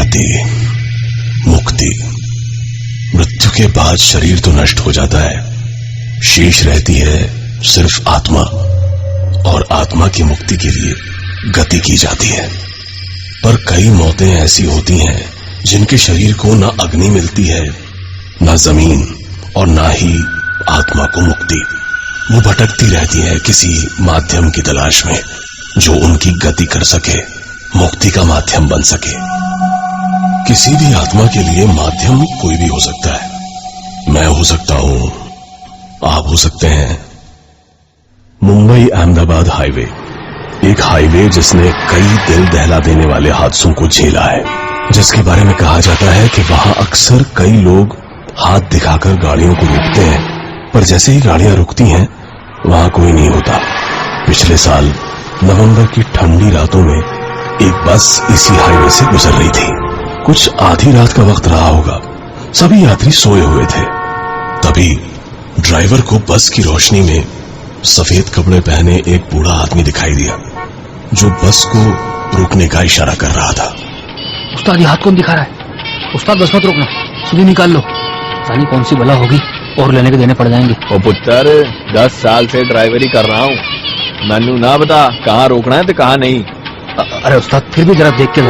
गति, मुक्ति। मृत्यु के बाद शरीर तो नष्ट हो जाता है, शेष रहती है सिर्फ आत्मा, और आत्मा की मुक्ति के लिए गति की जाती है। पर कई मौतें ऐसी होती हैं जिनके शरीर को ना अग्नि मिलती है, ना जमीन, और ना ही आत्मा को मुक्ति। वो भटकती रहती है किसी माध्यम की तलाश में जो उनकी गति कर सके, मुक्ति का माध्यम बन सके। किसी भी आत्मा के लिए माध्यम कोई भी हो सकता है। मैं हो सकता हूं, आप हो सकते हैं। मुंबई अहमदाबाद हाईवे, एक हाईवे जिसने कई दिल दहला देने वाले हादसों को झेला है, जिसके बारे में कहा जाता है कि वहां अक्सर कई लोग हाथ दिखाकर गाड़ियों को रोकते हैं, पर जैसे ही गाड़ियां रुकती हैं वहां कोई नहीं होता। पिछले साल नवंबर की ठंडी रातों में एक बस इसी हाईवे से गुजर रही थी। कुछ आधी रात का वक्त रहा होगा, सभी यात्री सोए हुए थे। तभी ड्राइवर को बस की रोशनी में सफेद कपड़े पहने एक बूढ़ा आदमी दिखाई दिया, जो बस को रुकने का इशारा कर रहा था। उस्ताद, ये हाथ कौन दिखा रहा है? उस्ताद, बस मत रोकना, सीधी निकाल लो। साली कौन सी बला होगी और लेने के देने पड़ जाएंगे। ओ पुत्र, 10 साल से ड्राइवरी कर रहा हूँ, मैनू ना बता कहाँ रोकना है तो कहाँ नहीं। अरे उस्ताद, फिर भी जरा देख के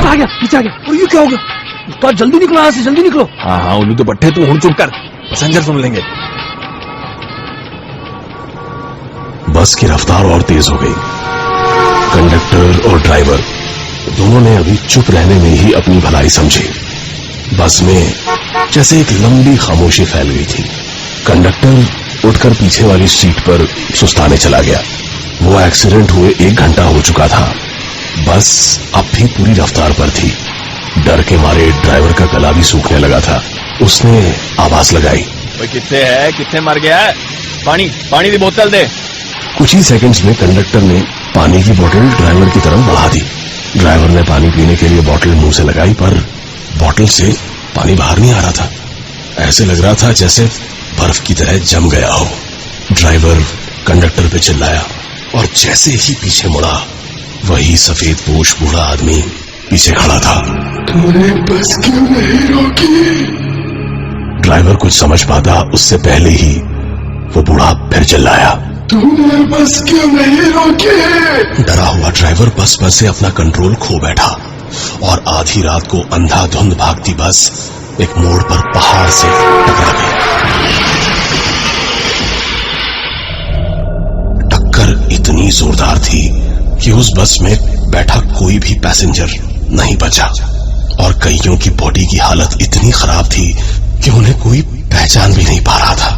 आ गया, पीछे आ गया। और ये क्या हो गया? उस्ताद जल्दी निकलो यहाँ से, जल्दी निकलो। हाँ हाँ, उन्हें तो पट्टे, तू हूं चुप कर, पैसेंजर सुन लेंगे। बस की रफ्तार और तेज हो गई। कंडक्टर और ड्राइवर दोनों ने अभी चुप रहने में ही अपनी भलाई समझी। बस में जैसे एक लंबी खामोशी फैल गई थी। कंडक्टर उठकर पीछे वाली सीट पर सुस्ताने चला गया। वो एक्सीडेंट हुए 1 घंटा हो चुका था। बस अब भी पूरी रफ्तार पर थी। डर के मारे ड्राइवर का गला भी सूखने लगा था। उसने आवाज लगाई, कित्थे है, कित्थे मर गया है? पानी की बोतल दे। कुछ ही सेकंड्स में कंडक्टर ने पानी की बोतल ड्राइवर की तरफ बढ़ा दी। ड्राइवर ने पानी पीने के लिए बोतल मुंह से लगाई, पर बोतल से पानी बाहर नहीं आ रहा था। ऐसे लग रहा था जैसे बर्फ की तरह जम गया हो। ड्राइवर कंडक्टर पे चिल्लाया, और जैसे ही पीछे मुड़ा, वही सफेद पोश बूढ़ा आदमी पीछे खड़ा था। तूने बस क्यों नहीं रोकी? ड्राइवर कुछ समझ पाता उससे पहले ही वो बूढ़ा फिर चिल्लाया, तूने बस क्यों नहीं रोकी? डरा हुआ ड्राइवर बस पर से अपना कंट्रोल खो बैठा, और आधी रात को अंधाधुंध भागती बस एक मोड़ पर पहाड़ से टकरा गई। टक्कर इतनी जोरदार थी कि उस बस में बैठा कोई भी पैसेंजर नहीं बचा, और कईयों की बॉडी की हालत इतनी खराब थी कि उन्हें कोई पहचान भी नहीं पा रहा था।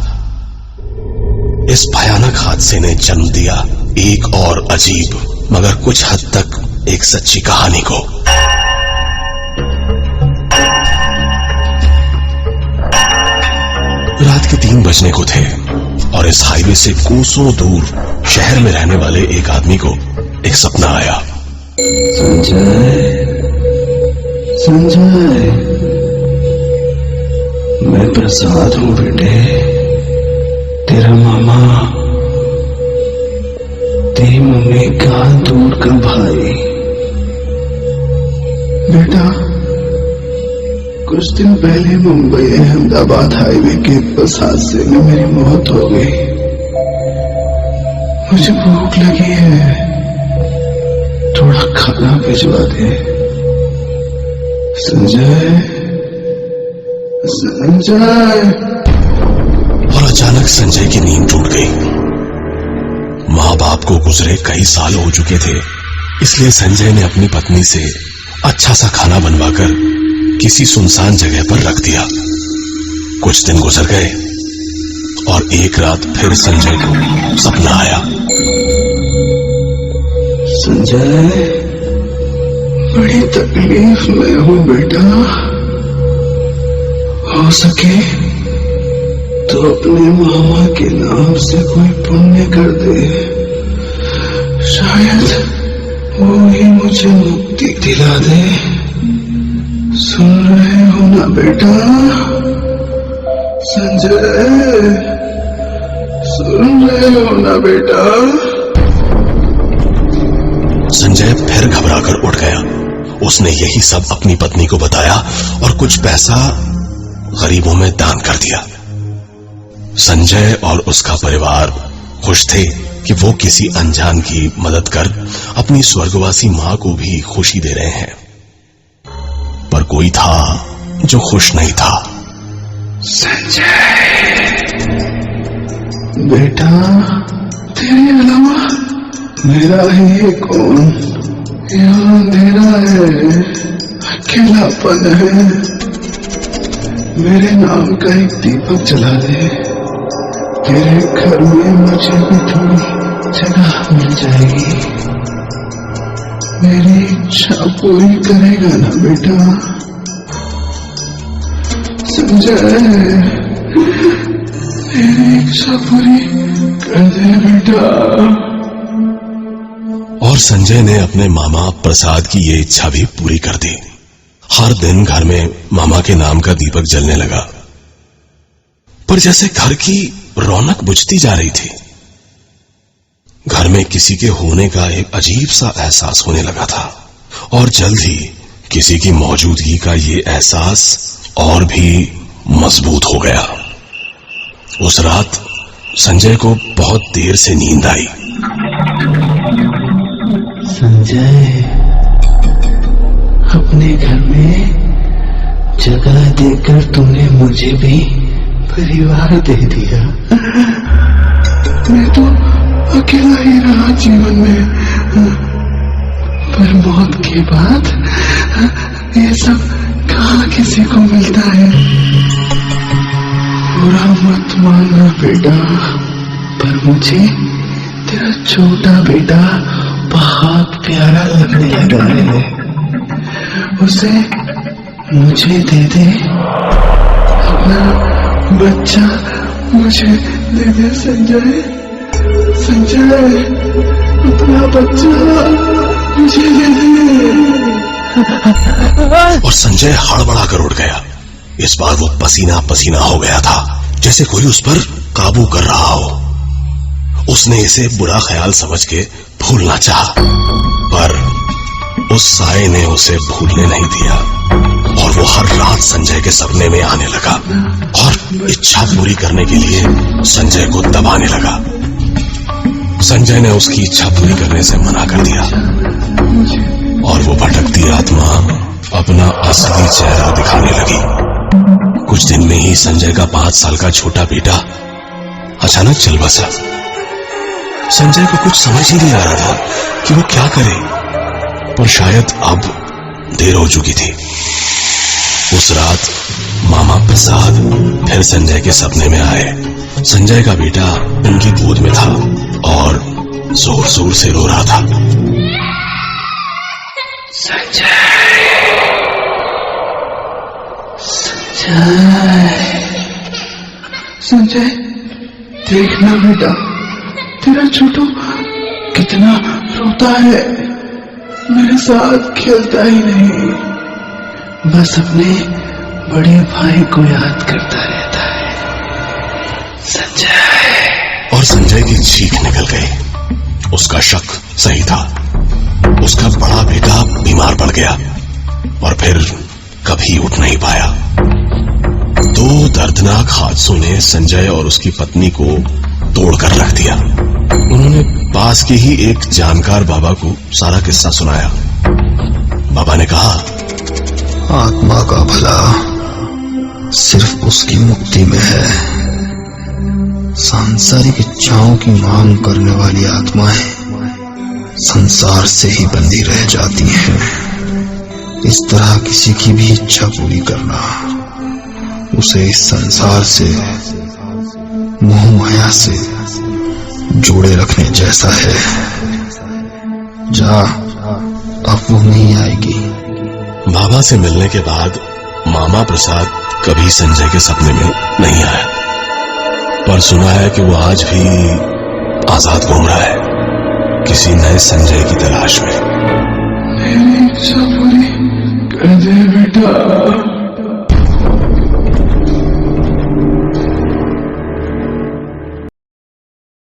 इस भयानक हादसे ने जन्म दिया एक और अजीब मगर कुछ हद तक एक सच्ची कहानी को। रात के 3 बजने को थे, और इस हाईवे से कोसों दूर शहर में रहने वाले एक आदमी को एक सपना आया। संजय, मैं प्रसाद हूँ बेटे, तेरा मामा, तेरी मम्मी का दूर का भाई। बेटा, कुछ दिन पहले मुंबई अहमदाबाद हाईवे के बस हादसे में मेरी मौत हो गई। मुझे भूख लगी है, थोड़ा खाना भिजवा दे। संजय, और अचानक संजय की नींद टूट गई। माँ बाप को गुजरे कई साल हो चुके थे, इसलिए संजय ने अपनी पत्नी से अच्छा सा खाना बनवाकर किसी सुनसान जगह पर रख दिया। कुछ दिन गुजर गए, और एक रात फिर संजय को सपना आया। संजय, बड़ी तकलीफ में हूँ बेटा, हो सके तो अपने मामा के नाम से कोई पुण्य कर दे, शायद वो ही मुझे मुक्ति दिला दे। सुन रहे हो ना बेटा? संजय, सुन रहे हो ना बेटा? संजय फिर घबराकर उठ गया उसने यही सब अपनी पत्नी को बताया और कुछ पैसा गरीबों में दान कर दिया। संजय और उसका परिवार खुश थे कि वो किसी अनजान की मदद कर अपनी स्वर्गवासी मां को भी खुशी दे रहे हैं। पर कोई था जो खुश नहीं था। संजय बेटा, तेरे अलावा मेरा ही कौन? यहाँ अंधेरा है, अकेलापन है। मेरे नाम का एक दीपक जला दे, तेरे घर में मुझे भी थोड़ी जगह मिल जाएगी। मेरी इच्छा पूरी करेगा ना बेटा? संजय, मेरी इच्छा पूरी कर दे बेटा। और संजय ने अपने मामा प्रसाद की ये इच्छा भी पूरी कर दी। हर दिन घर में मामा के नाम का दीपक जलने लगा। पर जैसे घर की रौनक बुझती जा रही थी, घर में किसी के होने का एक अजीब सा एहसास होने लगा था। और जल्द ही किसी की मौजूदगी का ये एहसास और भी मजबूत हो गया। उस रात संजय को बहुत देर से नींद आई। संजय, अपने घर में जगह देकर तूने मुझे भी परिवार दे दिया। मैं तो अकेला ही रहा जीवन में, पर मौत के बाद ये सब कहाँ किसी को मिलता है। बुरा मत मानना बेटा, पर मुझे तेरा छोटा बेटा बहुत प्यारा लगने लगा है। उसे मुझे दे दे, अपना बच्चा मुझे दे दे संजय। संजय, अपना बच्चा मुझे दे दे। और संजय हड़बड़ा कर उठ गया। इस बार वो पसीना पसीना हो गया था, जैसे कोई उस पर काबू कर रहा हो। उसने इसे बुरा ख्याल समझ के भूलना चाहा, पर उस साए ने उसे भूलने नहीं दिया और वो हर रात संजय के सपने में आने लगा और इच्छा पूरी करने के लिए संजय को दबाने लगा। संजय ने उसकी इच्छा पूरी करने से मना कर दिया और वो भटकती आत्मा अपना असली चेहरा दिखाने लगी। कुछ दिन में ही संजय का 5 साल का छोटा बेटा अचानक चल बसा। संजय को कुछ समझ ही नहीं आ रहा था कि वो क्या करे, पर शायद अब देर हो चुकी थी। उस रात मामा प्रसाद फिर संजय के सपने में आए। संजय का बेटा उनकी गोद में था और जोर जोर से रो रहा था। संजय, संजय, देखना बेटा, तेरा छोटू कितना रोता है। मेरे साथ खेलता ही नहीं, बस अपने बड़े भाई को याद करता रहता है। संजय। और संजय की चीख निकल गई। उसका शक सही था। उसका बड़ा बेटा बीमार पड़ गया और फिर कभी उठ नहीं पाया। 2 दर्दनाक हादसों ने संजय और उसकी पत्नी को तोड़कर रख दिया। उन्होंने पास के ही एक जानकार बाबा को सारा किस्सा सुनाया। बाबा ने कहा, आत्मा का भला सिर्फ उसकी मुक्ति में है। सांसारिक इच्छाओं की मांग करने वाली आत्माएं संसार से ही बंधी रह जाती हैं। इस तरह किसी की भी इच्छा पूरी करना उसे इस संसार से, मोह माया से जोड़े रखने जैसा है। जा, अब वो नहीं आएगी। बाबा से मिलने के बाद मामा प्रसाद कभी संजय के सपने में नहीं आया, पर सुना है कि वो आज भी आजाद घूम रहा है, किसी नए संजय की तलाश में। मेरी इच्छा पूरी कर दे बेटा।